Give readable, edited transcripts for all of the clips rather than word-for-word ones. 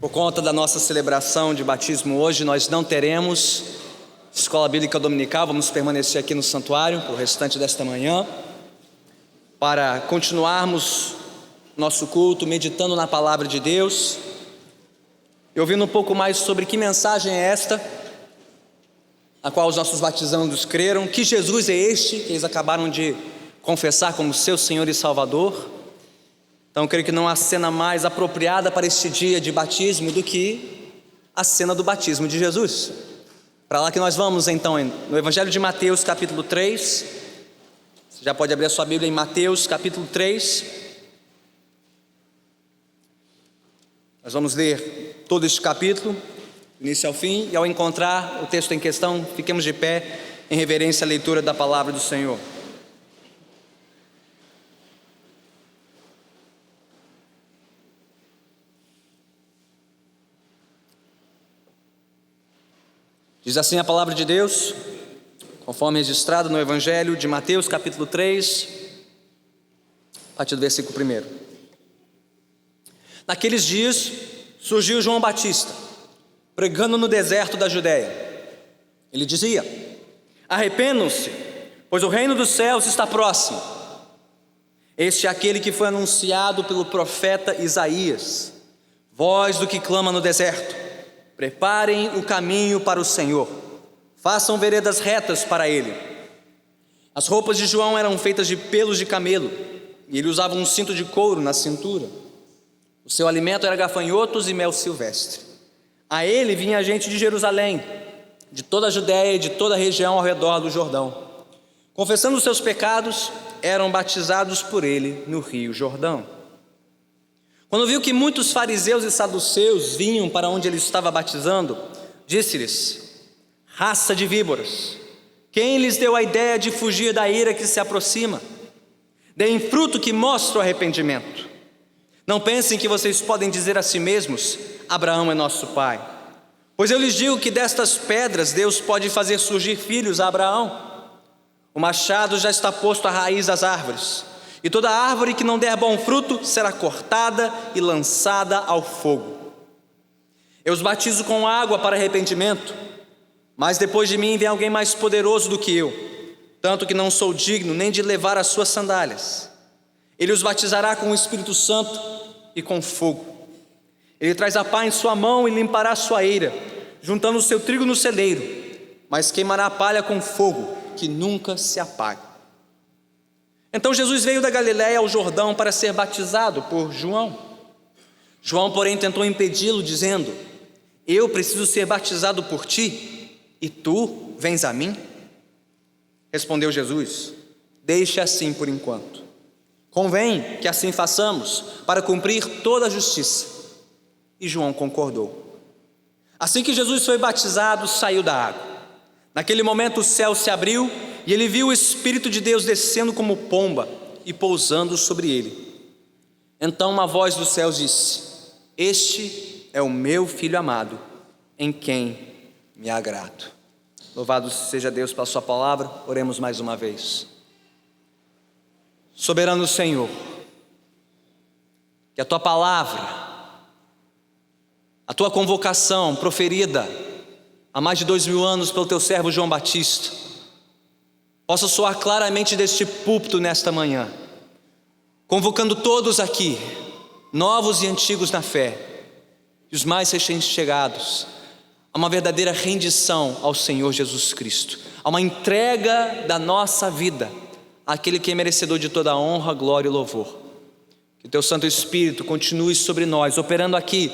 Por conta da nossa celebração de batismo hoje, nós não teremos escola bíblica dominical. Vamos permanecer aqui no santuário para o restante desta manhã, para continuarmos nosso culto meditando na palavra de Deus e ouvindo um pouco mais sobre que mensagem é esta, a qual os nossos batizandos creram, que Jesus é este que eles acabaram de confessar como seu Senhor e Salvador. Então eu creio que não há cena mais apropriada para este dia de batismo do que a cena do batismo de Jesus. Para lá que nós vamos então no Evangelho de Mateus capítulo 3. Você já pode abrir a sua Bíblia em Mateus capítulo 3. Nós vamos ler todo este capítulo, do início ao fim, e ao encontrar o texto em questão, fiquemos de pé em reverência à leitura da palavra do Senhor. Diz assim a palavra de Deus, conforme registrado no Evangelho de Mateus capítulo 3, a partir do versículo 1. Naqueles dias surgiu João Batista, pregando no deserto da Judéia. Ele dizia: arrependam-se, pois o reino dos céus está próximo. Este é aquele que foi anunciado pelo profeta Isaías, voz do que clama no deserto: preparem o caminho para o Senhor, façam veredas retas para Ele. As roupas de João eram feitas de pelos de camelo, e ele usava um cinto de couro na cintura. O seu alimento era gafanhotos e mel silvestre. A ele vinha gente de Jerusalém, de toda a Judéia e de toda a região ao redor do Jordão. Confessando os seus pecados, eram batizados por ele no rio Jordão. Quando viu que muitos fariseus e saduceus vinham para onde ele estava batizando, disse-lhes: raça de víboras, quem lhes deu a ideia de fugir da ira que se aproxima? Deem fruto que mostre o arrependimento. Não pensem que vocês podem dizer a si mesmos: Abraão é nosso pai. Pois eu lhes digo que destas pedras Deus pode fazer surgir filhos a Abraão. O machado já está posto à raiz das árvores, e toda árvore que não der bom fruto será cortada e lançada ao fogo. Eu os batizo com água para arrependimento, mas depois de mim vem alguém mais poderoso do que eu, tanto que não sou digno nem de levar as suas sandálias. Ele os batizará com o Espírito Santo e com fogo. Ele traz a pá em sua mão e limpará a sua eira, juntando o seu trigo no celeiro, mas queimará a palha com fogo que nunca se apaga. Então Jesus veio da Galiléia ao Jordão para ser batizado por João. João, porém, tentou impedi-lo, dizendo: eu preciso ser batizado por ti, e tu vens a mim? Respondeu Jesus: deixe assim por enquanto. Convém que assim façamos, para cumprir toda a justiça. E João concordou. Assim que Jesus foi batizado, saiu da água. Naquele momento o céu se abriu, e ele viu o Espírito de Deus descendo como pomba e pousando sobre ele. Então uma voz dos céus disse: este é o meu Filho amado, em quem me agrado. Louvado seja Deus pela sua palavra. Oremos mais uma vez. Soberano Senhor, que a tua palavra, a tua convocação proferida há mais de 2000 anos pelo teu servo João Batista, possa soar claramente deste púlpito nesta manhã, convocando todos aqui, novos e antigos na fé, e os mais recém-chegados, a uma verdadeira rendição ao Senhor Jesus Cristo, a uma entrega da nossa vida àquele que é merecedor de toda a honra, glória e louvor. Que o teu Santo Espírito continue sobre nós, operando aqui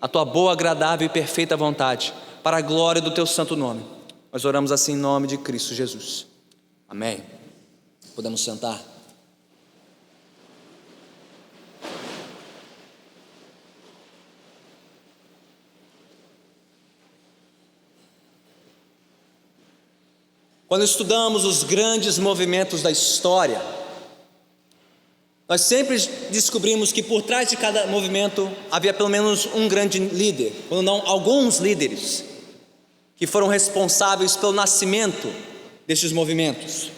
a tua boa, agradável e perfeita vontade, para a glória do teu santo nome. Nós oramos assim em nome de Cristo Jesus. Amém. Podemos sentar. Quando estudamos os grandes movimentos da história, nós sempre descobrimos que por trás de cada movimento havia pelo menos um grande líder, ou não alguns líderes, que foram responsáveis pelo nascimento destes movimentos.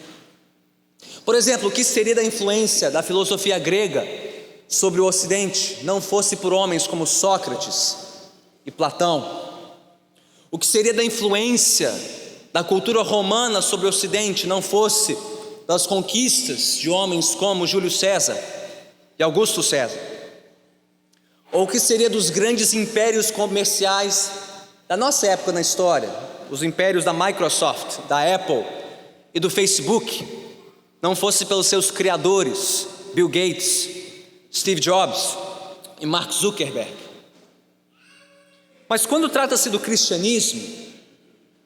Por exemplo, o que seria da influência da filosofia grega sobre o Ocidente, não fosse por homens como Sócrates, e Platão, o que seria da influência da cultura romana sobre o Ocidente não fosse das conquistas de homens como Júlio César e Augusto César, ou o que seria dos grandes impérios comerciais da nossa época na história, os impérios da Microsoft, da Apple e do Facebook, não fosse pelos seus criadores, Bill Gates, Steve Jobs e Mark Zuckerberg. Mas quando trata-se do cristianismo,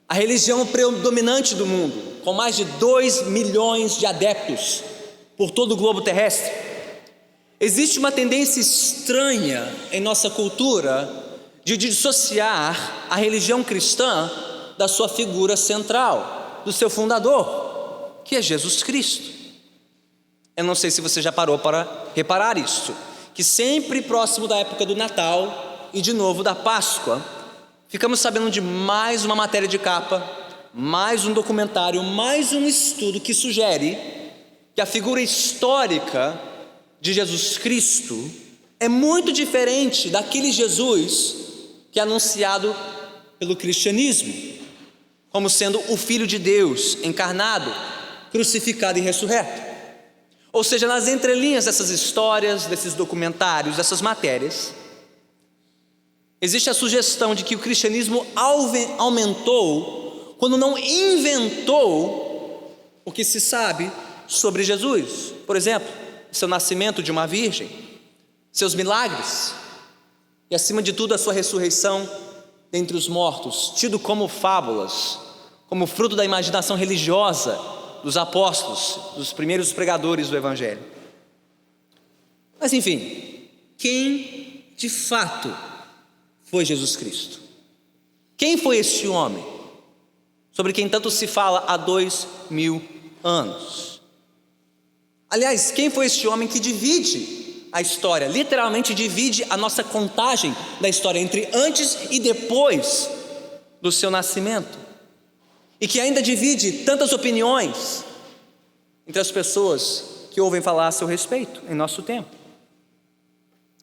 a religião predominante do mundo, com mais de 2 milhões de adeptos por todo o globo terrestre, existe uma tendência estranha em nossa cultura de dissociar a religião cristã da sua figura central, do seu fundador, que é Jesus Cristo. Eu não sei se você já parou para reparar isso, que sempre próximo da época do Natal e de novo da Páscoa, ficamos sabendo de mais uma matéria de capa, mais um documentário, mais um estudo que sugere que a figura histórica de Jesus Cristo é muito diferente daquele Jesus que é anunciado pelo cristianismo, como sendo o Filho de Deus encarnado, crucificado e ressurreto. Ou seja, nas entrelinhas dessas histórias, desses documentários, dessas matérias, existe a sugestão de que o cristianismo aumentou quando não inventou o que se sabe sobre Jesus. Por exemplo, seu nascimento de uma virgem, seus milagres e, acima de tudo, a sua ressurreição dentre os mortos, tido como fábulas, como fruto da imaginação religiosa dos apóstolos, dos primeiros pregadores do Evangelho. Mas enfim, quem de fato foi Jesus Cristo? Quem foi este homem sobre quem tanto se fala há 2000 anos? Aliás, quem foi este homem que divide a história, literalmente divide a nossa contagem da história entre antes e depois do seu nascimento, e que ainda divide tantas opiniões entre as pessoas que ouvem falar a seu respeito em nosso tempo?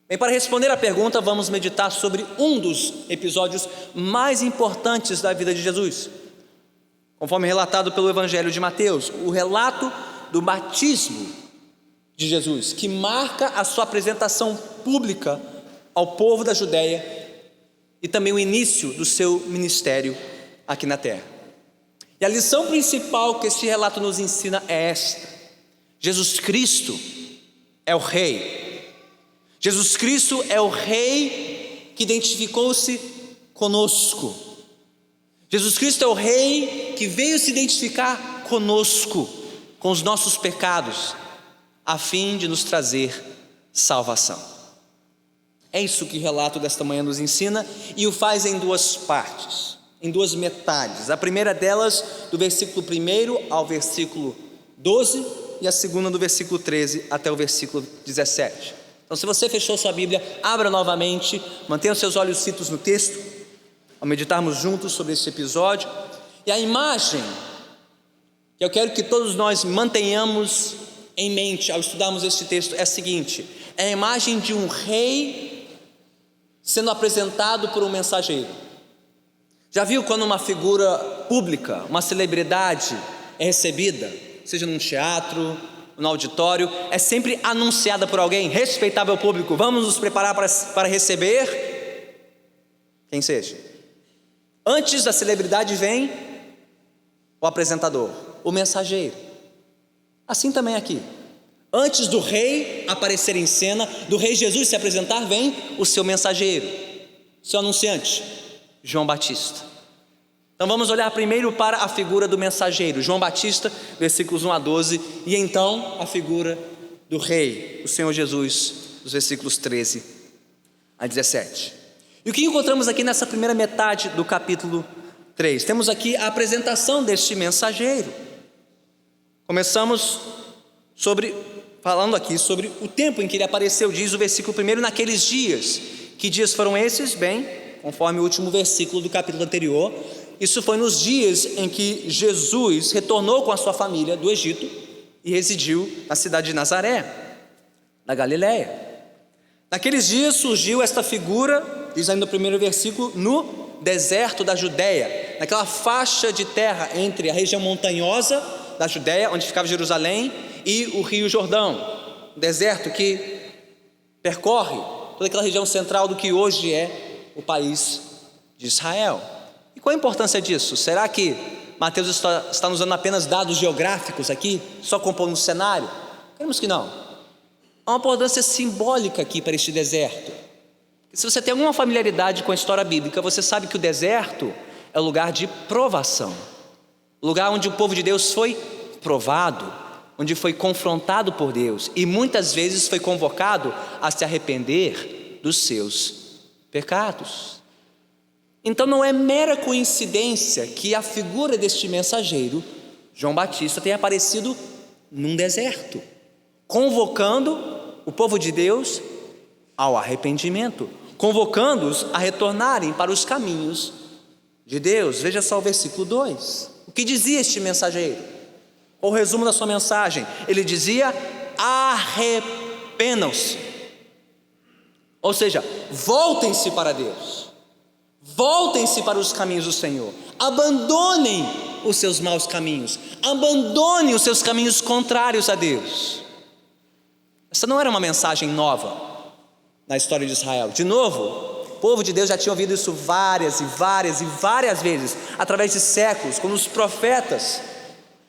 Bem, para responder à pergunta, vamos meditar sobre um dos episódios mais importantes da vida de Jesus, conforme relatado pelo Evangelho de Mateus, o relato do batismo de Jesus, que marca a sua apresentação pública ao povo da Judéia e também o início do seu ministério aqui na terra. E a lição principal que este relato nos ensina é esta: Jesus Cristo é o Rei. Jesus Cristo é o Rei que identificou-se conosco. Jesus Cristo é o Rei que veio se identificar conosco, com os nossos pecados, a fim de nos trazer salvação. É isso que o relato desta manhã nos ensina, e o faz em duas partes, em duas metades. A primeira delas, do versículo 1 ao versículo 12, e a segunda do versículo 13 até o versículo 17. Então, se você fechou sua Bíblia, abra novamente, mantenha os seus olhos fitos no texto, ao meditarmos juntos sobre esse episódio. E a imagem que eu quero que todos nós mantenhamos em mente ao estudarmos este texto é a seguinte: é a imagem de um rei sendo apresentado por um mensageiro. Já viu quando uma figura pública, uma celebridade é recebida, seja num teatro, no auditório, é sempre anunciada por alguém, respeitável público, vamos nos preparar para receber quem seja. Antes da celebridade vem o apresentador, o mensageiro. Assim também aqui, antes do rei aparecer em cena, do rei Jesus se apresentar, vem o seu mensageiro, seu anunciante, João Batista. Então vamos olhar primeiro para a figura do mensageiro, João Batista, versículos 1 a 12, e então a figura do rei, o Senhor Jesus, dos versículos 13 a 17. E o que encontramos aqui nessa primeira metade do capítulo 3? Temos aqui a apresentação deste mensageiro. Começamos falando aqui sobre o tempo em que ele apareceu. Diz o versículo 1, naqueles dias. Que dias foram esses? Bem, conforme o último versículo do capítulo anterior, isso foi nos dias em que Jesus retornou com a sua família do Egito e residiu na cidade de Nazaré, na Galiléia. Naqueles dias surgiu esta figura Diz aí no primeiro versículo, no deserto da Judéia, naquela faixa de terra entre a região montanhosa da Judéia, onde ficava Jerusalém, e o rio Jordão, um deserto que percorre toda aquela região central do que hoje é o país de Israel. E qual a importância disso? Será que Mateus está nos dando apenas dados geográficos aqui, só compondo um cenário? Queremos que não. Há uma importância simbólica aqui para este deserto. Se você tem alguma familiaridade com a história bíblica, você sabe que o deserto é o lugar de provação, o lugar onde o povo de Deus foi provado, onde foi confrontado por Deus e muitas vezes foi convocado a se arrepender dos seus pecados. Então não é mera coincidência que a figura deste mensageiro, João Batista, tenha aparecido num deserto, convocando o povo de Deus ao arrependimento, convocando-os a retornarem para os caminhos de Deus. Veja só o versículo 2. O que dizia este mensageiro? Qual o resumo da sua mensagem? Ele dizia: arrependam-se. Ou seja, voltem-se para Deus, voltem-se para os caminhos do Senhor, abandonem os seus maus caminhos, abandonem os seus caminhos contrários a Deus. Essa não era uma mensagem nova na história de Israel. De novo, o povo de Deus já tinha ouvido isso várias vezes, através de séculos, quando os profetas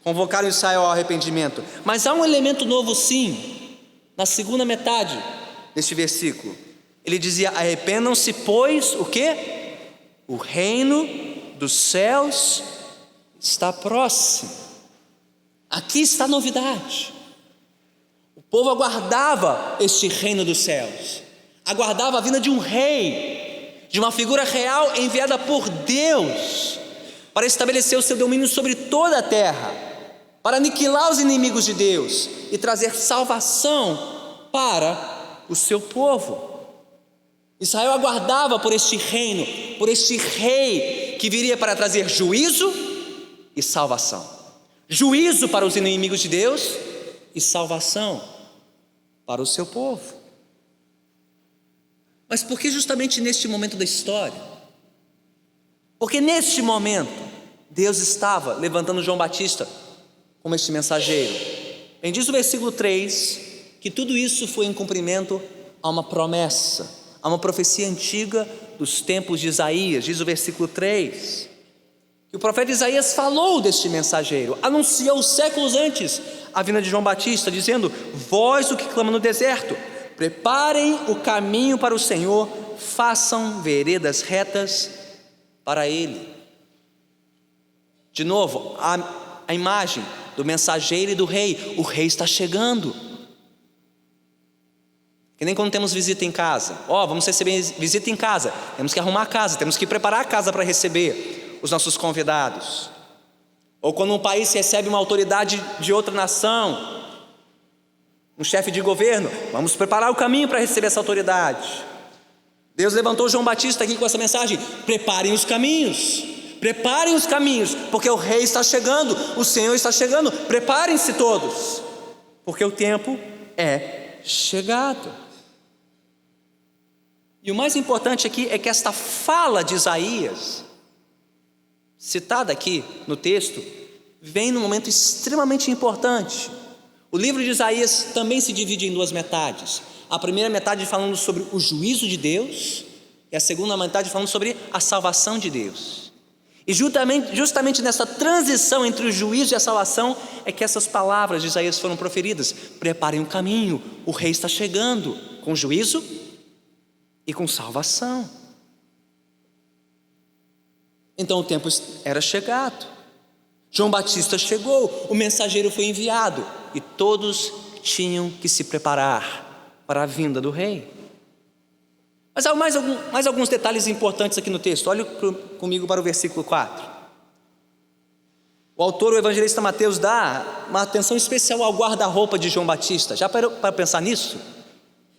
convocaram Israel ao arrependimento. Mas há um elemento novo sim, na segunda metade deste versículo. Ele dizia: arrependam-se, pois o quê? O reino dos céus está próximo. Aqui está a novidade. O povo aguardava este reino dos céus, aguardava a vinda de um rei, de uma figura real enviada por Deus para estabelecer o seu domínio sobre toda a terra, para aniquilar os inimigos de Deus e trazer salvação para o seu povo. Israel aguardava por este reino, por este rei que viria para trazer juízo e salvação. Juízo para os inimigos de Deus e salvação para o seu povo. Mas por que justamente neste momento da história? Porque neste momento Deus estava levantando João Batista como este mensageiro. Bem, diz o versículo 3 que tudo isso foi em cumprimento a uma promessa, a uma profecia antiga dos tempos de Isaías. Diz o versículo 3 que o profeta Isaías falou deste mensageiro, anunciou séculos antes a vinda de João Batista, dizendo: voz o que clama no deserto, preparem o caminho para o Senhor, façam veredas retas para Ele. De novo, a imagem do mensageiro e do rei. O rei está chegando. Que nem quando temos visita em casa. Vamos receber visita em casa, temos que arrumar a casa, temos que preparar a casa para receber os nossos convidados. Ou quando um país recebe uma autoridade de outra nação, um chefe de governo, vamos preparar o caminho para receber essa autoridade. Deus levantou João Batista aqui com essa mensagem: preparem os caminhos, porque o rei está chegando, o Senhor está chegando, preparem-se todos, porque o tempo é chegado. E o mais importante aqui é que esta fala de Isaías, citada aqui no texto, vem num momento extremamente importante. O livro de Isaías também se divide em duas metades. A primeira metade falando sobre o juízo de Deus, e a segunda metade falando sobre a salvação de Deus. E justamente nessa transição entre o juízo e a salvação é que essas palavras de Isaías foram proferidas: preparem o caminho, o rei está chegando, com juízo e com salvação. Então o tempo era chegado, João Batista chegou, o mensageiro foi enviado e todos tinham que se preparar para a vinda do rei. Mas há mais alguns detalhes importantes aqui no texto. Olhe comigo para o versículo 4. O autor, o evangelista Mateus, dá uma atenção especial ao guarda-roupa de João Batista. Já parou para pensar nisso?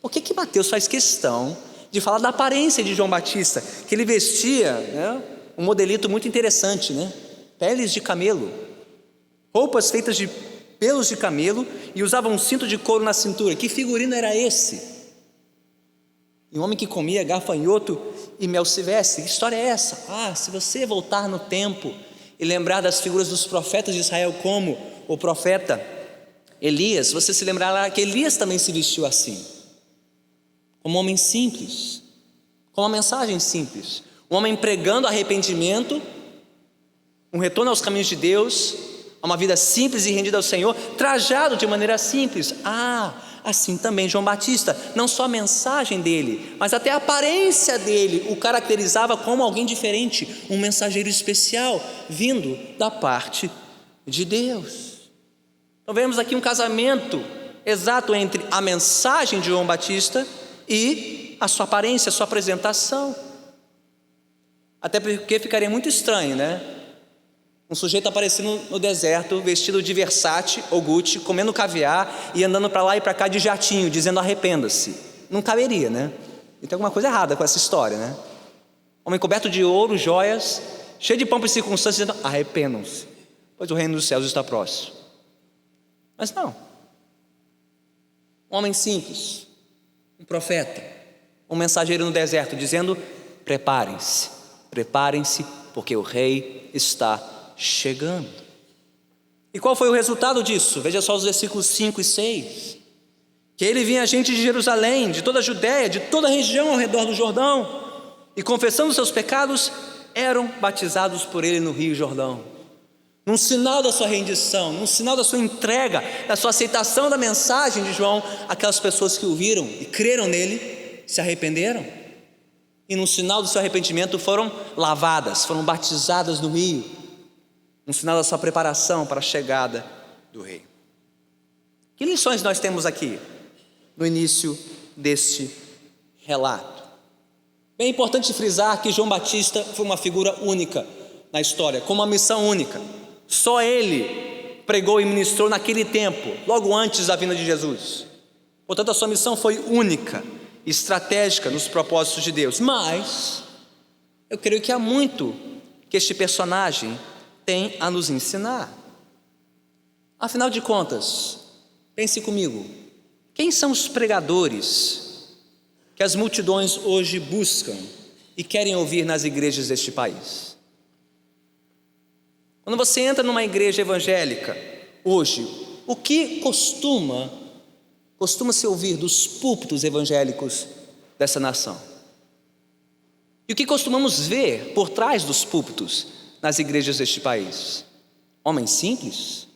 Por que Mateus faz questão de falar da aparência de João Batista? Que ele vestia, um modelito muito interessante, peles de camelo, roupas feitas de pelos de camelo, e usava um cinto de couro na cintura. Que figurino era esse? E um homem que comia gafanhoto e mel se veste. Que história é essa? Se você voltar no tempo e lembrar das figuras dos profetas de Israel, como o profeta Elias, você se lembrará que Elias também se vestiu assim, como um homem simples, com uma mensagem simples, um homem pregando arrependimento, um retorno aos caminhos de Deus, a uma vida simples e rendida ao Senhor, trajado de maneira simples. Assim também João Batista, não só a mensagem dele, mas até a aparência dele o caracterizava como alguém diferente, um mensageiro especial, vindo da parte de Deus. Então vemos aqui um casamento exato entre a mensagem de João Batista e a sua aparência, a sua apresentação. Até porque ficaria muito estranho, né? Um sujeito aparecendo no deserto, vestido de Versace ou Gucci, comendo caviar e andando para lá e para cá de jatinho, dizendo arrependa-se. Não caberia, né? E tem alguma coisa errada com essa história, né? Homem coberto de ouro, joias, cheio de pompa e circunstâncias, dizendo arrependam-se, pois o reino dos céus está próximo. Mas não. Um homem simples, um profeta, um mensageiro no deserto, dizendo preparem-se, preparem-se, porque o rei está chegando. E qual foi o resultado disso? Veja só os versículos 5 e 6. Que ele vinha gente de Jerusalém, de toda a Judéia, de toda a região ao redor do Jordão, e confessando seus pecados, eram batizados por ele no Rio Jordão. Num sinal da sua rendição, num sinal da sua entrega, da sua aceitação da mensagem de João, aquelas pessoas que o viram e creram nele, se arrependeram, e num sinal do seu arrependimento foram lavadas, foram batizadas no rio, um sinal da sua preparação para a chegada do rei. Que lições nós temos aqui no início deste relato? Bem importante frisar que João Batista foi uma figura única na história, com uma missão única. Só ele pregou e ministrou naquele tempo, logo antes da vinda de Jesus. Portanto, a sua missão foi única, estratégica nos propósitos de Deus. Mas eu creio que há muito que este personagem tem a nos ensinar. Afinal de contas, pense comigo, quem são os pregadores que as multidões hoje buscam e querem ouvir nas igrejas deste país? Quando você entra numa igreja evangélica hoje, o que costuma-se ouvir dos púlpitos evangélicos dessa nação? E o que costumamos ver por trás dos púlpitos nas igrejas deste país? Homens simples?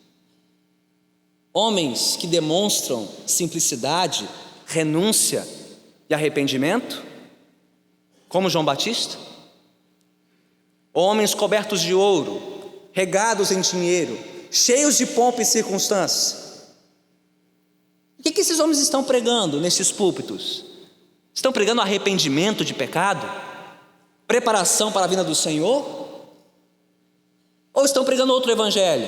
Homens que demonstram simplicidade, renúncia e arrependimento? Como João Batista? Homens cobertos de ouro, regados em dinheiro, cheios de pompa e circunstância? O que esses homens estão pregando nesses púlpitos? Estão pregando arrependimento de pecado? Preparação para a vinda do Senhor? Ou estão pregando outro evangelho?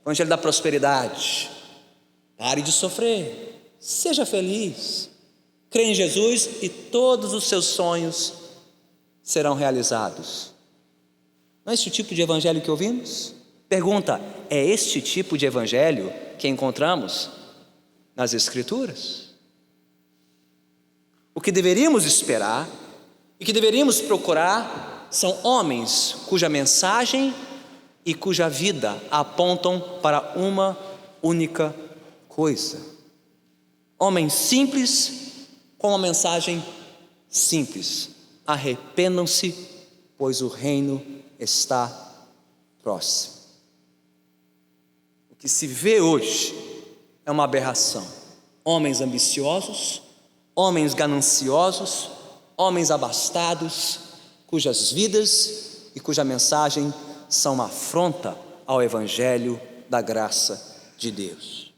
Evangelho da prosperidade. Pare de sofrer, seja feliz, crê em Jesus e todos os seus sonhos serão realizados. Não é este o tipo de evangelho que ouvimos? Pergunta, é este tipo de evangelho que encontramos nas Escrituras? O que deveríamos esperar e que deveríamos procurar são homens cuja mensagem e cuja vida apontam para uma única coisa. Homens simples com uma mensagem simples: arrependam-se, pois o reino está próximo. O que se vê hoje é uma aberração. Homens ambiciosos, homens gananciosos, homens abastados, cujas vidas e cuja mensagem são uma afronta ao evangelho da graça de Deus.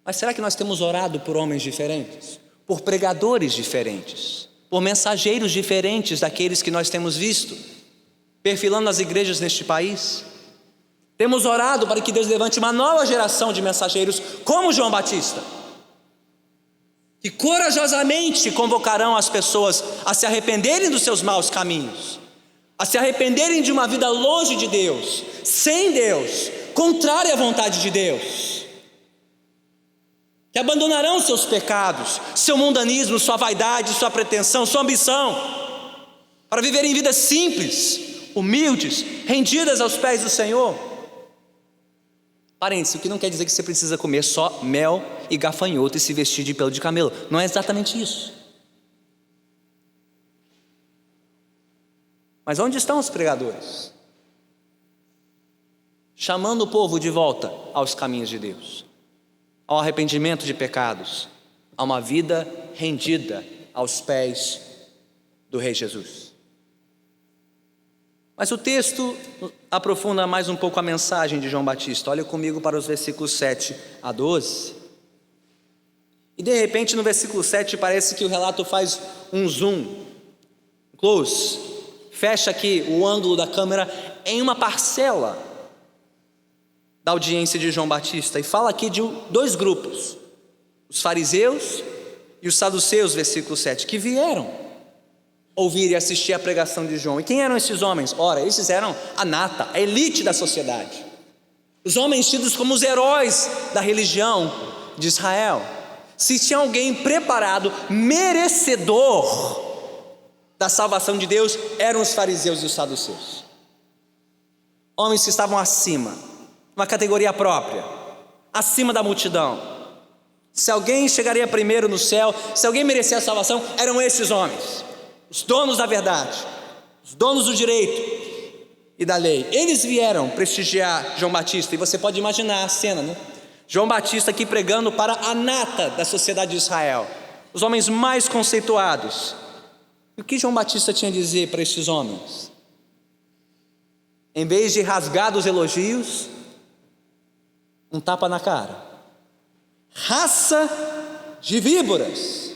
Mas será que nós temos orado por homens diferentes? Por pregadores diferentes? Por mensageiros diferentes daqueles que nós temos visto perfilando as igrejas neste país? Temos orado para que Deus levante uma nova geração de mensageiros como João Batista, que corajosamente convocarão as pessoas a se arrependerem dos seus maus caminhos, a se arrependerem de uma vida longe de Deus, sem Deus, contrária à vontade de Deus. que abandonarão seus pecados, seu mundanismo, sua vaidade, sua pretensão, sua ambição, para viverem vidas simples, humildes, rendidas aos pés do Senhor. Parênteses, o que não quer dizer que você precisa comer só mel e gafanhoto e se vestir de pelo de camelo. Não é exatamente isso. Mas onde estão os pregadores? Chamando o povo de volta aos caminhos de Deus, ao arrependimento de pecados, a uma vida rendida aos pés do Rei Jesus. Mas o texto aprofunda mais um pouco a mensagem de João Batista. Olha comigo para os versículos 7 a 12. E de repente no versículo 7 parece que o relato faz um zoom, close, fecha aqui o ângulo da câmera em uma parcela da audiência de João Batista, e fala aqui de dois grupos, os fariseus e os saduceus, versículo 7, que vieram ouvir e assistir à pregação de João. E quem eram esses homens? Ora, esses eram a nata, a elite da sociedade, os homens tidos como os heróis da religião de Israel. Se tinha alguém preparado, merecedor da salvação de Deus, eram os fariseus e os saduceus, homens que estavam acima, uma categoria própria, acima da multidão. Se alguém chegaria primeiro no céu, se alguém merecia a salvação, eram esses homens, os donos da verdade, os donos do direito e da lei. Eles vieram prestigiar João Batista, e você pode imaginar a cena, né? João Batista aqui pregando para a nata da sociedade de Israel, os homens mais conceituados. E o que João Batista tinha a dizer para esses homens? Em vez de rasgados elogios, um tapa na cara. Raça de víboras.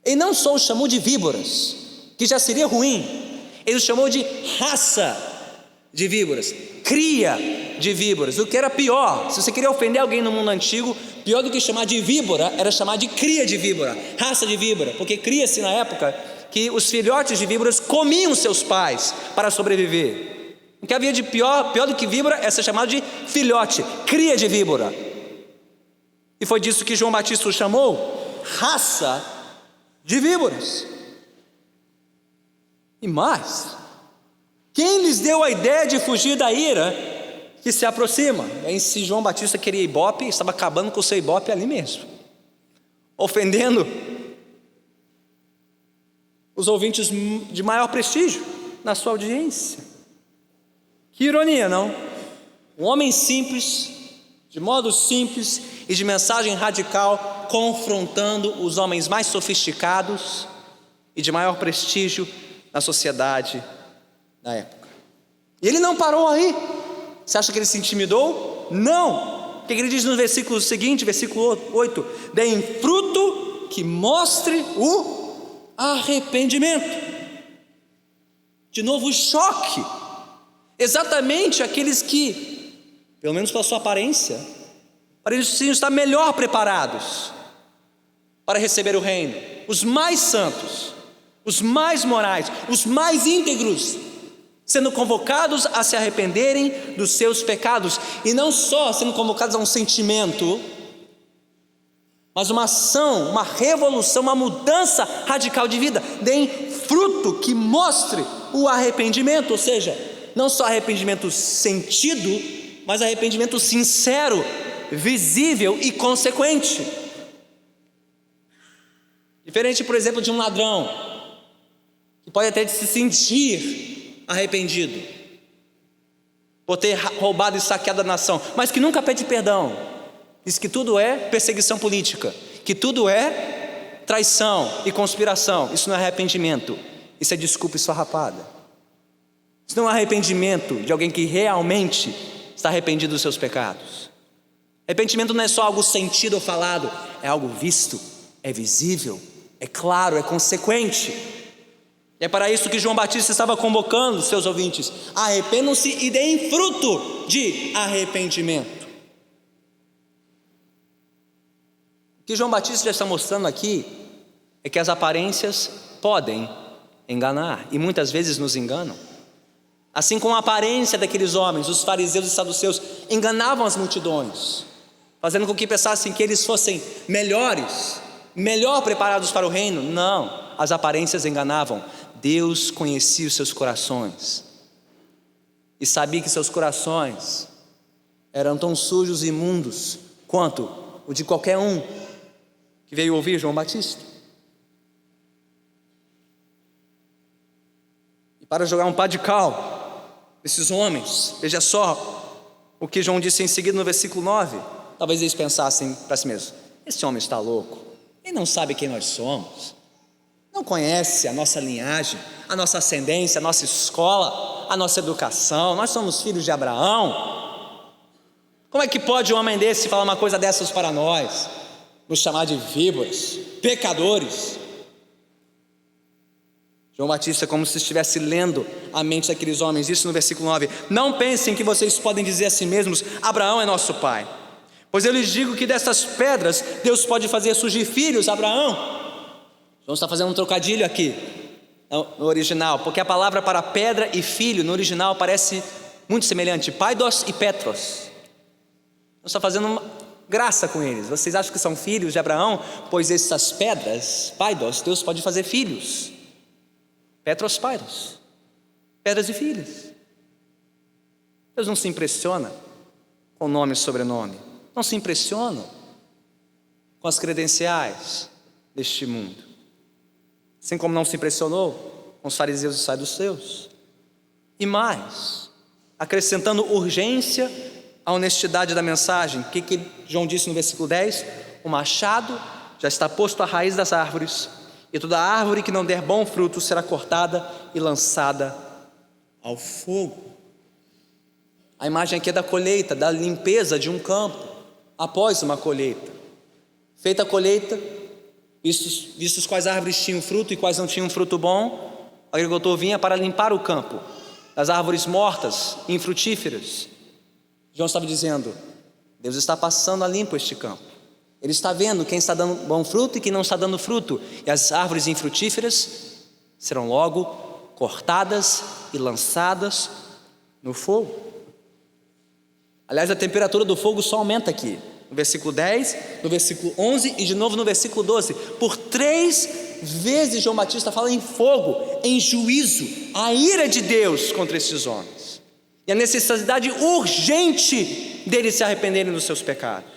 Ele não só os chamou de víboras, que já seria ruim, ele os chamou de raça de víboras, cria de víboras, o que era pior. Se você queria ofender alguém no mundo antigo, pior do que chamar de víbora, era chamar de cria de víbora, raça de víbora, porque cria-se na época que os filhotes de víboras comiam seus pais para sobreviver. O que havia de pior do que víbora é ser chamado de filhote, cria de víbora. E foi disso que João Batista o chamou, raça de víboras. E mais, quem lhes deu a ideia de fugir da ira que se aproxima? E se João Batista queria ibope, estava acabando com o seu ibope ali mesmo, ofendendo os ouvintes de maior prestígio na sua audiência. Que ironia, não? Um homem simples, de modo simples e de mensagem radical, confrontando os homens mais sofisticados e de maior prestígio na sociedade da época. E ele não parou aí. Você acha que ele se intimidou? Não. O que ele diz no versículo seguinte, versículo 8: deem fruto que mostre o arrependimento. De novo, o choque. Exatamente aqueles que, pelo menos pela sua aparência, pareciam estar melhor preparados para receber o reino, os mais santos, os mais morais, os mais íntegros, sendo convocados a se arrependerem dos seus pecados, e não só sendo convocados a um sentimento, mas uma ação, uma revolução, uma mudança radical de vida. Deem fruto que mostre o arrependimento, ou seja, não só arrependimento sentido, mas arrependimento sincero, visível e consequente. Diferente, por exemplo, de um ladrão, que pode até se sentir arrependido por ter roubado e saqueado a nação, mas que nunca pede perdão. Diz que tudo é perseguição política, que tudo é traição e conspiração. Isso não é arrependimento, isso é desculpa esfarrapada. Isso não é arrependimento de alguém que realmente está arrependido dos seus pecados. Arrependimento não é só algo sentido ou falado, é algo visto, é visível, é claro, é consequente. E é para isso que João Batista estava convocando os seus ouvintes: arrependam-se e deem fruto de arrependimento. O que João Batista já está mostrando aqui é que as aparências podem enganar, e muitas vezes nos enganam. Assim como a aparência daqueles homens, os fariseus e saduceus enganavam as multidões, fazendo com que pensassem que eles fossem melhores, melhor preparados para o reino. Não, as aparências enganavam. Deus conhecia os seus corações e sabia que seus corações eram tão sujos e imundos quanto o de qualquer um que veio ouvir João Batista. E para jogar um pá de cal esses homens, veja só o que João disse em seguida no versículo 9. Talvez eles pensassem para si mesmos: esse homem está louco, ele não sabe quem nós somos, não conhece a nossa linhagem, a nossa ascendência, a nossa escola, a nossa educação. Nós somos filhos de Abraão. Como é que pode um homem desse falar uma coisa dessas para nós, nos chamar de víboras, pecadores? João Batista, como se estivesse lendo a mente daqueles homens, isso no versículo 9: não pensem que vocês podem dizer a si mesmos: Abraão é nosso pai, pois eu lhes digo que dessas pedras Deus pode fazer surgir filhos. Abraão, João está fazendo um trocadilho aqui no original, porque a palavra para pedra e filho no original parece muito semelhante, paidos e petros. João está fazendo uma graça com eles. Vocês acham que são filhos de Abraão? Pois essas pedras, paidos, Deus pode fazer filhos. Petros, paidos, pedras e filhos. Deus não se impressiona com nome e sobrenome, não se impressiona com as credenciais deste mundo, assim como não se impressionou com os fariseus e saduceus. E mais, acrescentando urgência à honestidade da mensagem, o que João disse no versículo 10? O machado já está posto à raiz das árvores, e toda árvore que não der bom fruto será cortada e lançada ao fogo. A imagem aqui é da colheita, da limpeza de um campo após uma colheita. Feita a colheita, vistos quais árvores tinham fruto e quais não tinham fruto bom, o agricultor vinha para limpar o campo das árvores mortas e infrutíferas. João estava dizendo: Deus está passando a limpo este campo. Ele está vendo quem está dando bom fruto e quem não está dando fruto, e as árvores infrutíferas serão logo cortadas e lançadas no fogo. Aliás, a temperatura do fogo só aumenta aqui, no versículo 10, no versículo 11 e de novo no versículo 12. Por 3 vezes João Batista fala em fogo, em juízo, a ira de Deus contra esses homens e a necessidade urgente deles se arrependerem dos seus pecados.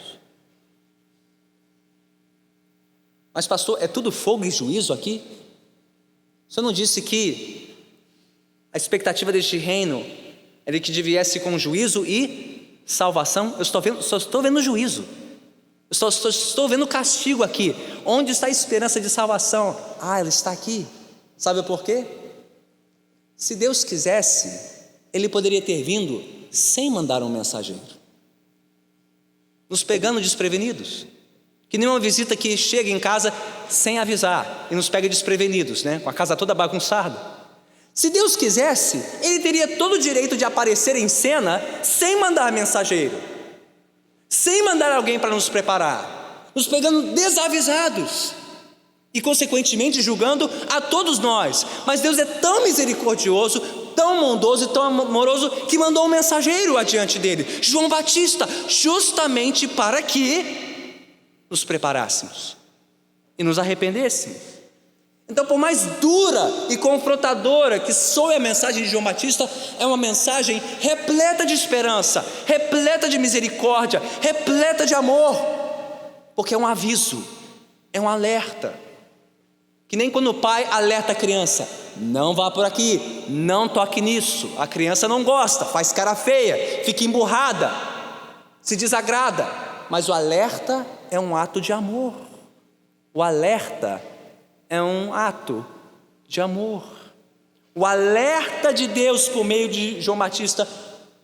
Mas pastor, é tudo fogo e juízo aqui? O senhor não disse que a expectativa deste reino era que viesse com juízo e salvação? Eu só estou vendo juízo, eu só estou vendo castigo aqui. Onde está a esperança de salvação? Ela está aqui. Sabe por quê? Se Deus quisesse, Ele poderia ter vindo sem mandar um mensageiro, nos pegando desprevenidos. Que nenhuma visita que chega em casa sem avisar e nos pega desprevenidos, com a casa toda bagunçada. Se Deus quisesse, Ele teria todo o direito de aparecer em cena sem mandar mensageiro, sem mandar alguém para nos preparar, nos pegando desavisados e consequentemente julgando a todos nós. Mas Deus é tão misericordioso, tão bondoso e tão amoroso, que mandou um mensageiro adiante dele, João Batista, justamente para que nos preparássemos e nos arrependêssemos. Então, por mais dura e confrontadora que soe a mensagem de João Batista, é uma mensagem repleta de esperança, repleta de misericórdia, repleta de amor, porque é um aviso, é um alerta. Que nem quando o pai alerta a criança: não vá por aqui, não toque nisso. A criança não gosta, faz cara feia, fica emburrada, se desagrada, mas o alerta é um ato de amor. O alerta é um ato de amor. O alerta de Deus por meio de João Batista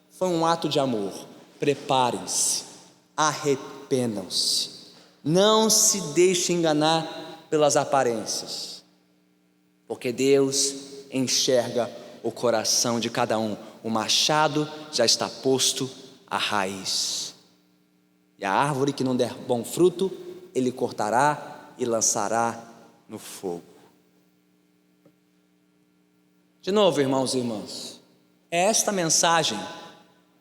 foi um ato de amor. Preparem-se, arrependam-se, não se deixem enganar pelas aparências, porque Deus enxerga o coração de cada um. O machado já está posto à raiz, e a árvore que não der bom fruto, Ele cortará e lançará no fogo. De novo, irmãos e irmãs, É esta mensagem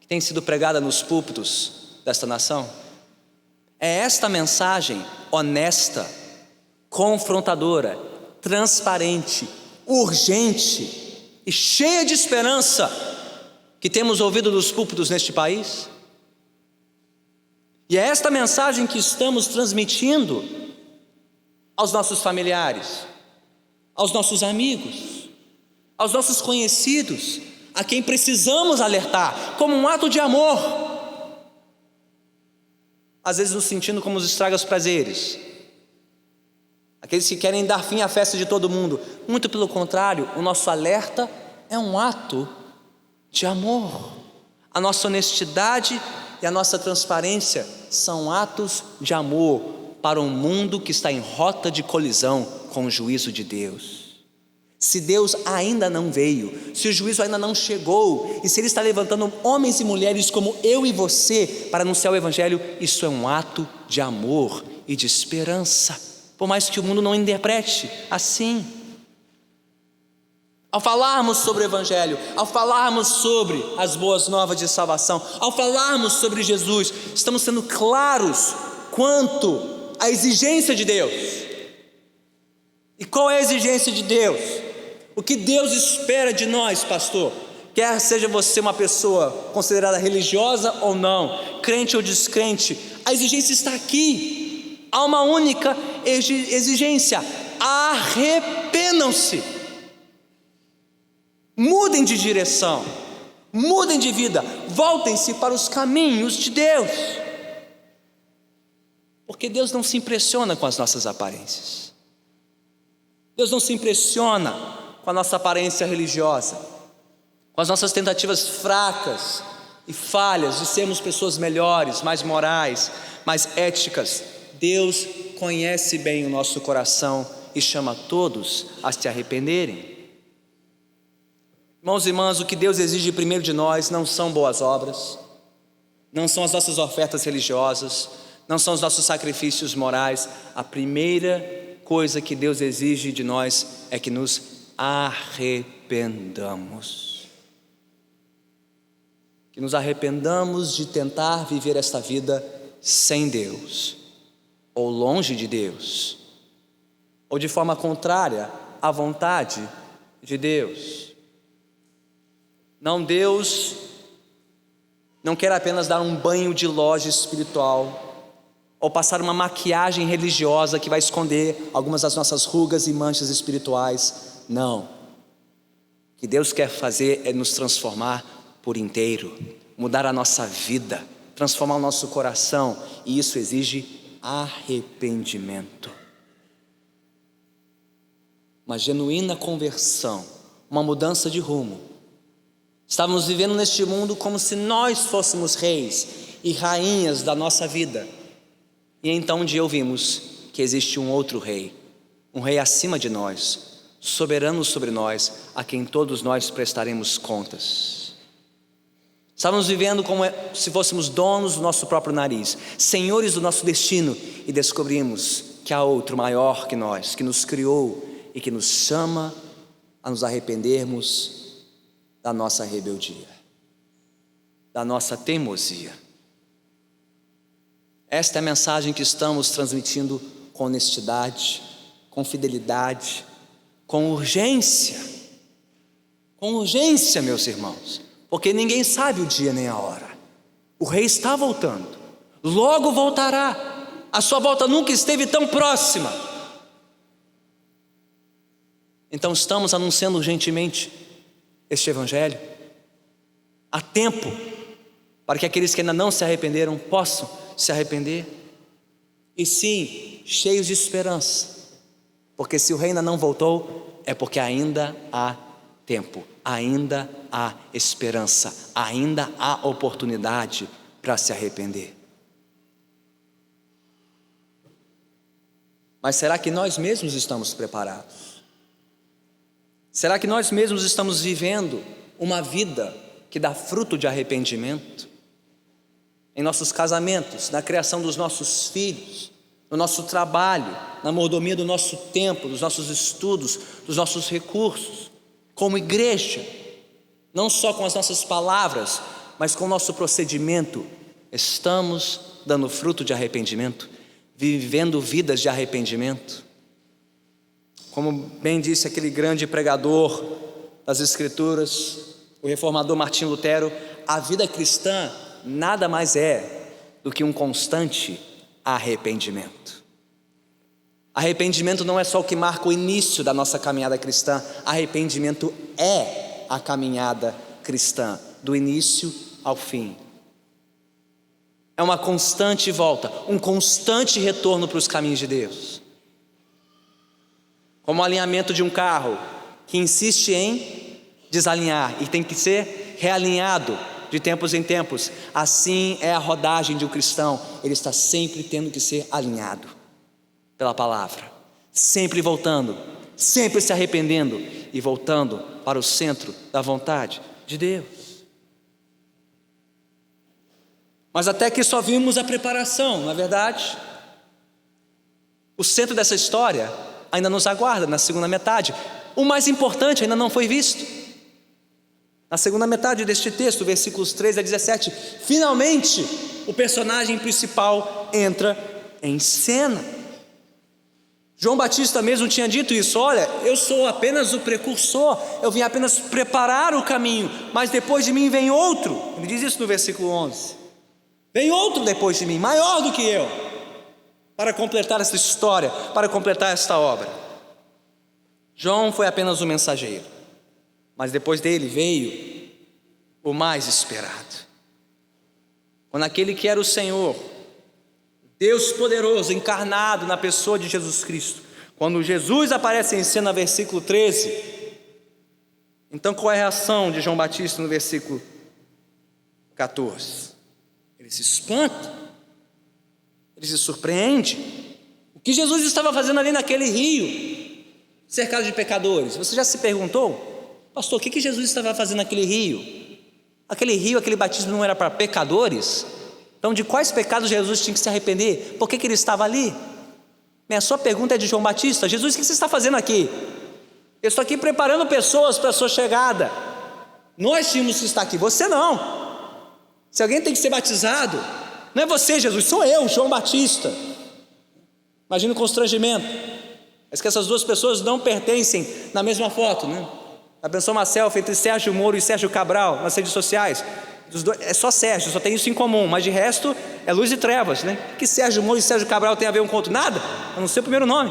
que tem sido pregada nos púlpitos desta nação? É esta mensagem honesta, confrontadora, transparente, urgente e cheia de esperança que temos ouvido dos púlpitos neste país? E é esta mensagem que estamos transmitindo aos nossos familiares, aos nossos amigos, aos nossos conhecidos, a quem precisamos alertar, como um ato de amor, às vezes nos sentindo como os estraga-prazeres, aqueles que querem dar fim à festa de todo mundo. Muito pelo contrário, o nosso alerta é um ato de amor. A nossa honestidade e a nossa transparência são atos de amor para um mundo que está em rota de colisão com o juízo de Deus. Se Deus ainda não veio, se o juízo ainda não chegou, e se Ele está levantando homens e mulheres como eu e você para anunciar o Evangelho, isso é um ato de amor e de esperança, por mais que o mundo não interprete assim. Ao falarmos sobre o Evangelho, ao falarmos sobre as boas novas de salvação, ao falarmos sobre Jesus, estamos sendo claros quanto à exigência de Deus. E qual é a exigência de Deus? O que Deus espera de nós, pastor? Quer seja você uma pessoa considerada religiosa ou não, crente ou descrente, a exigência está aqui. Há uma única exigência: arrependam-se. Mudem de direção, mudem de vida, voltem-se para os caminhos de Deus, porque Deus não se impressiona com as nossas aparências. Deus não se impressiona com a nossa aparência religiosa, com as nossas tentativas fracas e falhas de sermos pessoas melhores, mais morais, mais éticas. Deus conhece bem o nosso coração e chama todos a se arrependerem. Irmãos e irmãs, o que Deus exige primeiro de nós não são boas obras, não são as nossas ofertas religiosas, não são os nossos sacrifícios morais. A primeira coisa que Deus exige de nós é que nos arrependamos. Que nos arrependamos de tentar viver esta vida sem Deus, ou longe de Deus, ou de forma contrária à vontade de Deus. Deus não quer apenas dar um banho de loja espiritual, ou passar uma maquiagem religiosa que vai esconder algumas das nossas rugas e manchas espirituais. Não. O que Deus quer fazer é nos transformar por inteiro, mudar a nossa vida, transformar o nosso coração, e isso exige arrependimento. Uma genuína conversão, uma mudança de rumo. Estávamos vivendo neste mundo como se nós fôssemos reis e rainhas da nossa vida. E então um dia ouvimos que existe um outro rei, um rei acima de nós, soberano sobre nós, a quem todos nós prestaremos contas. Estávamos vivendo como se fôssemos donos do nosso próprio nariz, senhores do nosso destino, e descobrimos que há outro maior que nós, que nos criou e que nos chama a nos arrependermos da nossa rebeldia, da nossa teimosia. Esta é a mensagem que estamos transmitindo com honestidade, com fidelidade, com urgência, meus irmãos, porque ninguém sabe o dia nem a hora. O rei está voltando, logo voltará. A sua volta nunca esteve tão próxima. Então estamos anunciando urgentemente este Evangelho. Há tempo para que aqueles que ainda não se arrependeram possam se arrepender, e sim, cheios de esperança, porque se o rei ainda não voltou, é porque ainda há tempo, ainda há esperança, ainda há oportunidade para se arrepender. Mas será que nós mesmos estamos preparados? Será que nós mesmos estamos vivendo uma vida que dá fruto de arrependimento? Em nossos casamentos, na criação dos nossos filhos, no nosso trabalho, na mordomia do nosso tempo, dos nossos estudos, dos nossos recursos, como igreja. não só com as nossas palavras, mas com o nosso procedimento, estamos dando fruto de arrependimento, vivendo vidas de arrependimento? Como bem disse aquele grande pregador das Escrituras, o reformador Martim Lutero, a vida cristã nada mais é do que um constante arrependimento. Arrependimento não é só o que marca o início da nossa caminhada cristã, arrependimento é a caminhada cristã, do início ao fim. É uma constante volta, um constante retorno para os caminhos de Deus. Como o alinhamento de um carro que insiste em desalinhar e tem que ser realinhado de tempos em tempos, assim é a rodagem de um cristão. Ele está sempre tendo que ser alinhado pela palavra, sempre voltando, sempre se arrependendo e voltando para o centro da vontade de Deus. Mas até que só vimos a preparação, na verdade, o centro dessa história ainda nos aguarda na segunda metade. O mais importante ainda não foi visto. Na segunda metade deste texto, versículos 13 a 17, finalmente o personagem principal entra em cena. João Batista mesmo tinha dito isso: olha, eu sou apenas o precursor, eu vim apenas preparar o caminho, mas depois de mim vem outro. Ele diz isso no versículo 11: vem outro depois de mim, maior do que eu, para completar essa história, para completar esta obra. João foi apenas o mensageiro, mas depois dele veio o mais esperado. Quando aquele que era o Senhor, Deus poderoso, encarnado na pessoa de Jesus Cristo, quando Jesus aparece em cena, versículo 13, então qual é a reação de João Batista no versículo 14? Ele se espanta, ele se surpreende. O que Jesus estava fazendo ali naquele rio, cercado de pecadores? Você já se perguntou, pastor, o que Jesus estava fazendo naquele rio? Aquele rio, aquele batismo não era para pecadores? Então de quais pecados Jesus tinha que se arrepender? Por que ele estava ali? A sua pergunta é de João Batista: Jesus, o que você está fazendo aqui? Eu estou aqui preparando pessoas para a sua chegada. Nós tínhamos que estar aqui, você não. Se alguém tem que ser batizado, não é você, Jesus, sou eu, João Batista. Imagina o constrangimento. Mas que essas duas pessoas não pertencem na mesma foto, né? Já pensou uma selfie entre Sérgio Moro e Sérgio Cabral nas redes sociais? É só Sérgio, só tem isso em comum, mas de resto é luz e trevas, né? O que Sérgio Moro e Sérgio Cabral tem a ver um com o outro? Nada, a não ser o primeiro nome.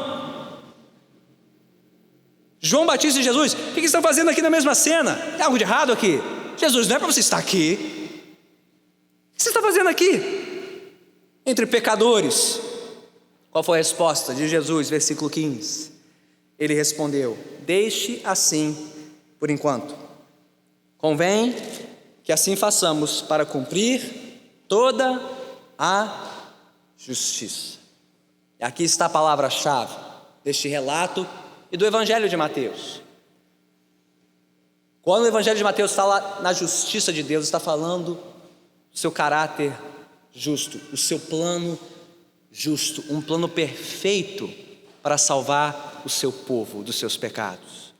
João Batista e Jesus, o que estão fazendo aqui na mesma cena? Tem algo de errado aqui? Jesus, não é para você estar aqui. O que você está fazendo aqui? Entre pecadores. Qual foi a resposta de Jesus, versículo 15? Ele respondeu: deixe assim por enquanto. Convém que assim façamos para cumprir toda a justiça. E aqui está a palavra-chave deste relato e do Evangelho de Mateus. Quando o Evangelho de Mateus fala na justiça de Deus, está falando do seu caráter justo, o seu plano justo, um plano perfeito para salvar o seu povo dos seus pecados.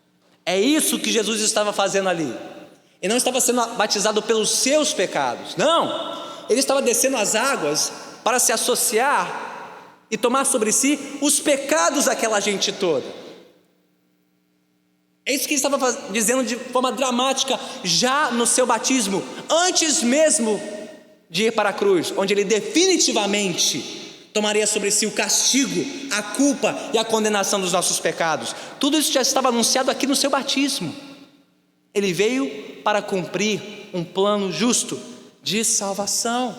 É isso que Jesus estava fazendo ali. Ele não estava sendo batizado pelos seus pecados, não. Ele estava descendo as águas para se associar e tomar sobre si os pecados daquela gente toda. É isso que ele estava dizendo de forma dramática já no seu batismo, antes mesmo de ir para a cruz, onde ele definitivamente tomaria sobre si o castigo, a culpa e a condenação dos nossos pecados. Tudo isso já estava anunciado aqui no seu batismo. Ele veio para cumprir um plano justo de salvação.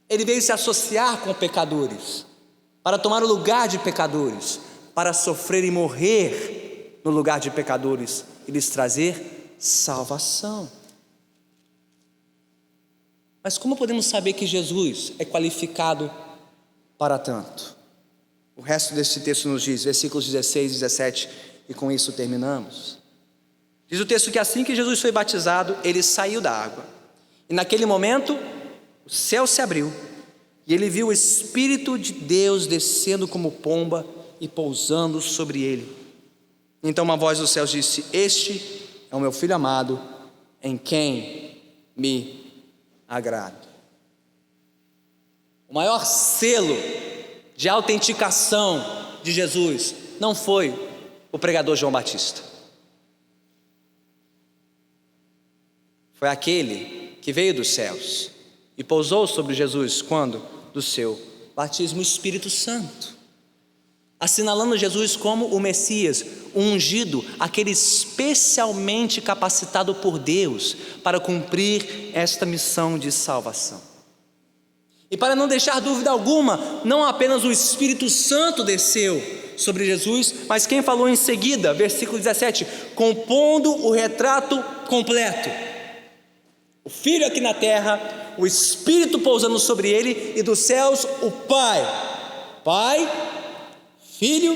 Ele veio se associar com pecadores, para tomar o lugar de pecadores, para sofrer e morrer no lugar de pecadores e lhes trazer salvação. Mas como podemos saber que Jesus é qualificado para tanto? O resto desse texto nos diz, versículos 16 e 17, e com isso terminamos. Diz o texto que assim que Jesus foi batizado, ele saiu da água, e naquele momento o céu se abriu, e ele viu o Espírito de Deus descendo como pomba e pousando sobre ele. Então uma voz dos céus disse: este é o meu filho amado, em quem me agrado. O maior selo de autenticação de Jesus não foi o pregador João Batista. Foi aquele que veio dos céus e pousou sobre Jesus quando? Do seu batismo, o Espírito Santo, assinalando Jesus como o Messias, o ungido, aquele especialmente capacitado por Deus para cumprir esta missão de salvação. E para não deixar dúvida alguma, não apenas o Espírito Santo desceu sobre Jesus, mas quem falou em seguida, versículo 17, compondo o retrato completo: o Filho aqui na terra, o Espírito pousando sobre ele, e dos céus o Pai, Filho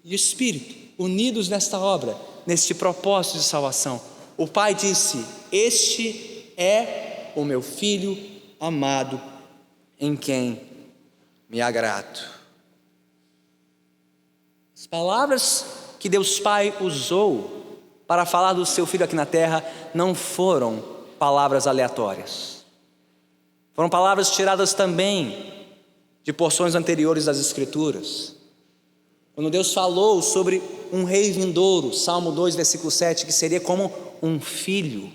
e Espírito, unidos nesta obra, neste propósito de salvação. O Pai disse: este é o meu Filho amado, em quem me agrado. As palavras que Deus Pai usou para falar do seu Filho aqui na terra não foram palavras aleatórias. Foram palavras tiradas também de porções anteriores das Escrituras. Quando Deus falou sobre um rei vindouro, Salmo 2, versículo 7, que seria como um filho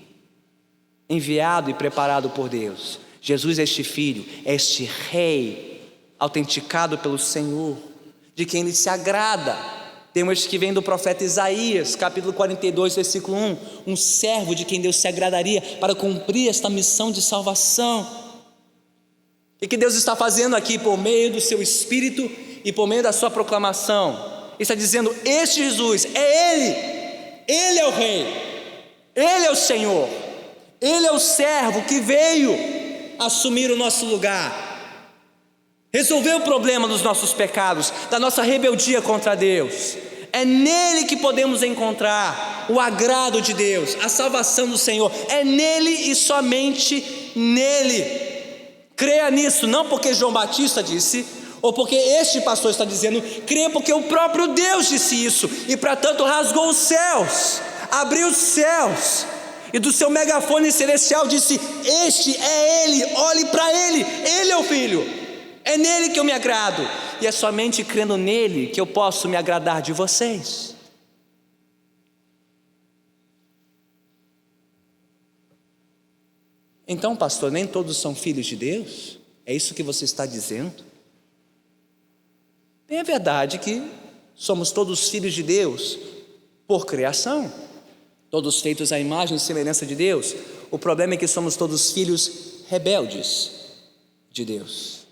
enviado e preparado por Deus. Jesus é este filho, é este rei autenticado pelo Senhor, de quem ele se agrada. Temos que vem do profeta Isaías, capítulo 42, versículo 1, um servo de quem Deus se agradaria para cumprir esta missão de salvação. O que Deus está fazendo aqui por meio do seu Espírito e por meio da sua proclamação? Ele está dizendo: este Jesus é Ele é o Rei, Ele é o Senhor, Ele é o servo que veio assumir o nosso lugar, resolver o problema dos nossos pecados, da nossa rebeldia contra Deus. É nele que podemos encontrar o agrado de Deus, a salvação do Senhor. É nele e somente nele. Creia nisso, não porque João Batista disse, ou porque este pastor está dizendo, creia porque o próprio Deus disse isso, e para tanto rasgou os céus, abriu os céus, e do seu megafone celestial disse: este é Ele, olhe para Ele, Ele é o Filho, é nele que eu me agrado, e é somente crendo nele que eu posso me agradar de vocês. Então, pastor, nem todos são filhos de Deus? É isso que você está dizendo? Bem, é verdade que somos todos filhos de Deus por criação, todos feitos à imagem e semelhança de Deus. O problema é que somos todos filhos rebeldes de Deus,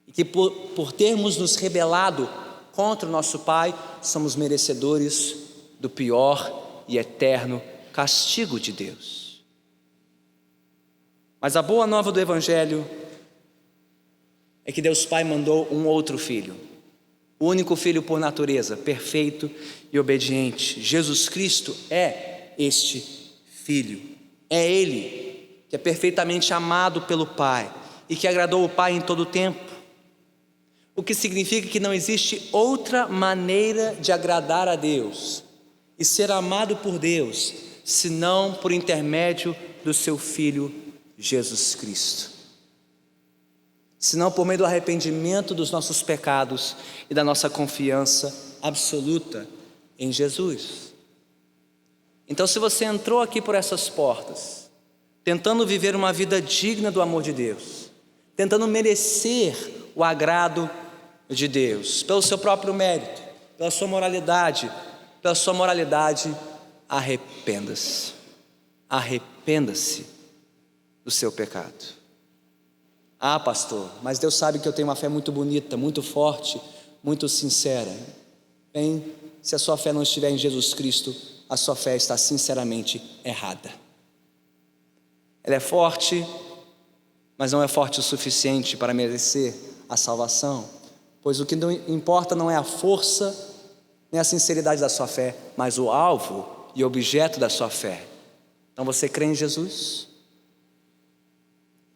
e que por termos nos rebelado contra o nosso Pai, somos merecedores do pior e eterno castigo de Deus. Mas a boa nova do Evangelho é que Deus Pai mandou um outro Filho, o único Filho por natureza, perfeito e obediente. Jesus Cristo é este Filho, é Ele que é perfeitamente amado pelo Pai e que agradou o Pai em todo o tempo, o que significa que não existe outra maneira de agradar a Deus e ser amado por Deus, senão por intermédio do seu Filho Jesus Cristo, senão por meio do arrependimento dos nossos pecados e da nossa confiança absoluta em Jesus. Então, se você entrou aqui por essas portas, tentando viver uma vida digna do amor de Deus, tentando merecer o agrado de Deus, pelo seu próprio mérito, pela sua moralidade, arrependa-se, arrependa-se do seu pecado. Ah, pastor, mas Deus sabe que eu tenho uma fé muito bonita, muito forte, muito sincera. Bem, se a sua fé não estiver em Jesus Cristo, a sua fé está sinceramente errada. Ela é forte, mas não é forte o suficiente para merecer a salvação, pois o que não importa não é a força, nem a sinceridade da sua fé, mas o alvo e objeto da sua fé. Então você crê em Jesus?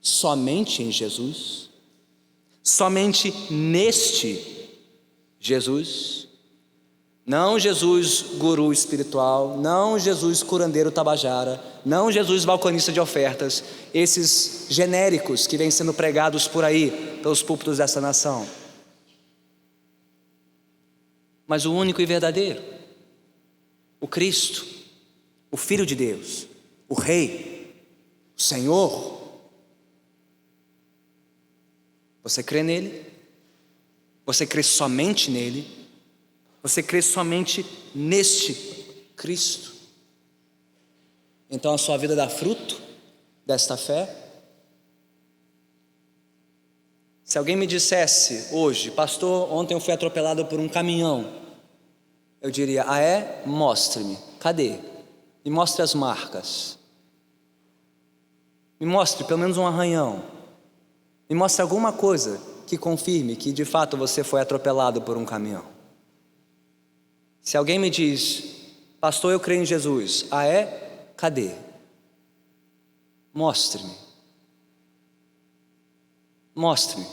Somente em Jesus? Somente neste Jesus? Não Jesus guru espiritual, não Jesus curandeiro tabajara, não Jesus balconista de ofertas, esses genéricos que vêm sendo pregados por aí, pelos púlpitos dessa nação. Mas o único e verdadeiro, o Cristo, o Filho de Deus, o Rei, o Senhor. Você crê nele? Você crê somente nele? Você crê somente neste Cristo? Então a sua vida dá fruto desta fé? Se alguém me dissesse hoje: pastor, ontem eu fui atropelado por um caminhão, eu diria: ah é? Mostre-me. Cadê? Me mostre as marcas. Me mostre pelo menos um arranhão. Me mostre alguma coisa que confirme que de fato você foi atropelado por um caminhão. Se alguém me diz: pastor, eu creio em Jesus, ah é? Cadê? Mostre-me. Mostre-me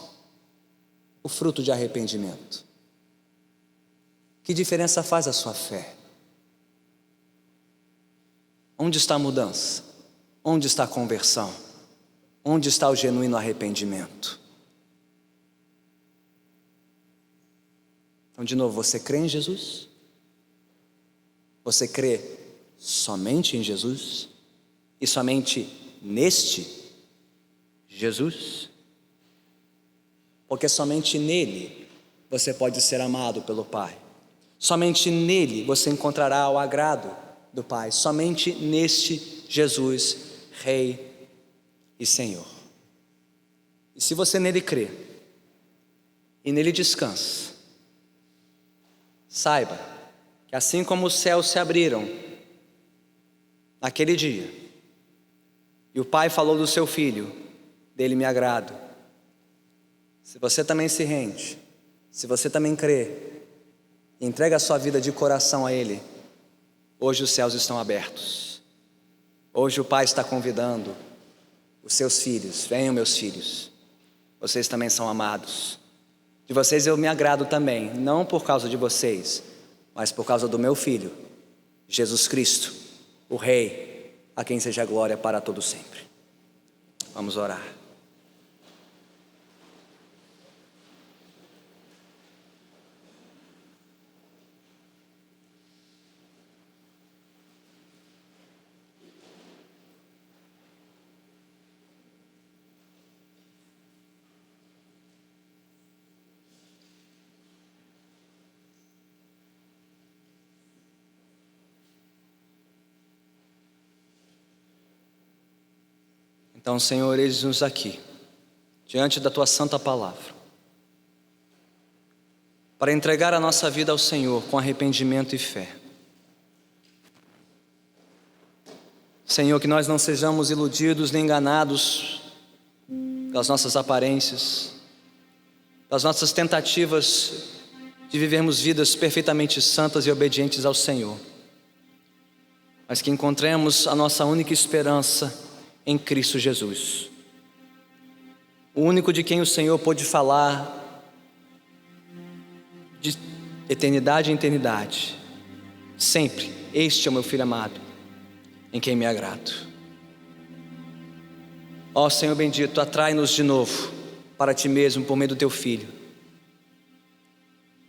o fruto de arrependimento. Que diferença faz a sua fé? Onde está a mudança? Onde está a conversão? Onde está o genuíno arrependimento? Então, de novo, você crê em Jesus? Você crê somente em Jesus? E somente neste Jesus? Porque somente nele você pode ser amado pelo Pai. Somente nele você encontrará o agrado do Pai. Somente neste Jesus, Rei e Senhor. E se você nele crê e nele descansa, saiba que assim como os céus se abriram naquele dia, e o Pai falou do seu Filho: dele me agrado. Se você também se rende, se você também crê, e entrega a sua vida de coração a Ele, hoje os céus estão abertos. Hoje o Pai está convidando os seus filhos: venham meus filhos, vocês também são amados. De vocês eu me agrado também, não por causa de vocês, mas por causa do meu Filho, Jesus Cristo, o Rei, a quem seja glória para todo sempre. Vamos orar. Então, Senhor, eis-nos aqui, diante da Tua santa palavra, para entregar a nossa vida ao Senhor com arrependimento e fé. Senhor, que nós não sejamos iludidos nem enganados pelas nossas aparências, pelas nossas tentativas de vivermos vidas perfeitamente santas e obedientes ao Senhor, mas que encontremos a nossa única esperança em Cristo Jesus, o único de quem o Senhor pôde falar de eternidade em eternidade, sempre: este é o meu Filho amado, em quem me agrado. Ó Senhor bendito, atrai-nos de novo para Ti mesmo por meio do Teu Filho.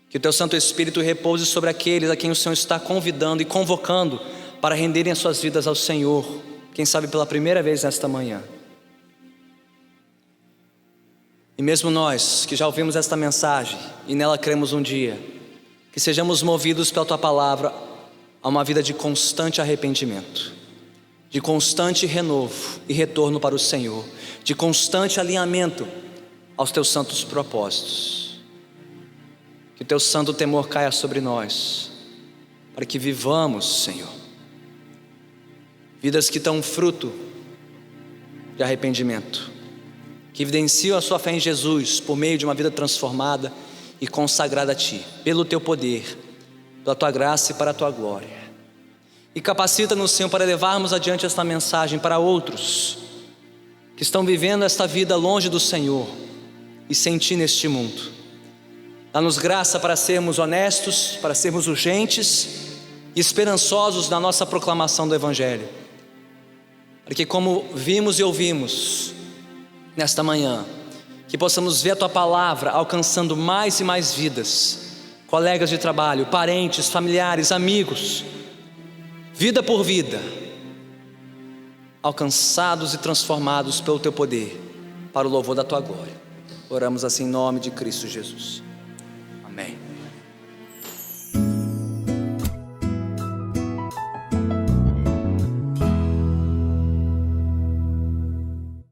Que o Teu Santo Espírito repouse sobre aqueles a quem o Senhor está convidando e convocando para renderem as suas vidas ao Senhor, quem sabe pela primeira vez nesta manhã. E mesmo nós que já ouvimos esta mensagem e nela cremos um dia, que sejamos movidos pela Tua palavra a uma vida de constante arrependimento, de constante renovo e retorno para o Senhor, de constante alinhamento aos Teus santos propósitos. Que o Teu santo temor caia sobre nós, para que vivamos, Senhor, vidas que dão fruto de arrependimento, que evidenciam a sua fé em Jesus por meio de uma vida transformada e consagrada a Ti, pelo Teu poder, pela Tua graça e para a Tua glória. E capacita-nos, Senhor, para levarmos adiante esta mensagem para outros que estão vivendo esta vida longe do Senhor e sem Ti neste mundo. Dá-nos graça para sermos honestos, para sermos urgentes e esperançosos na nossa proclamação do Evangelho. Para que, como vimos e ouvimos nesta manhã, que possamos ver a Tua palavra alcançando mais e mais vidas, colegas de trabalho, parentes, familiares, amigos, vida por vida, alcançados e transformados pelo Teu poder, para o louvor da Tua glória. Oramos assim em nome de Cristo Jesus.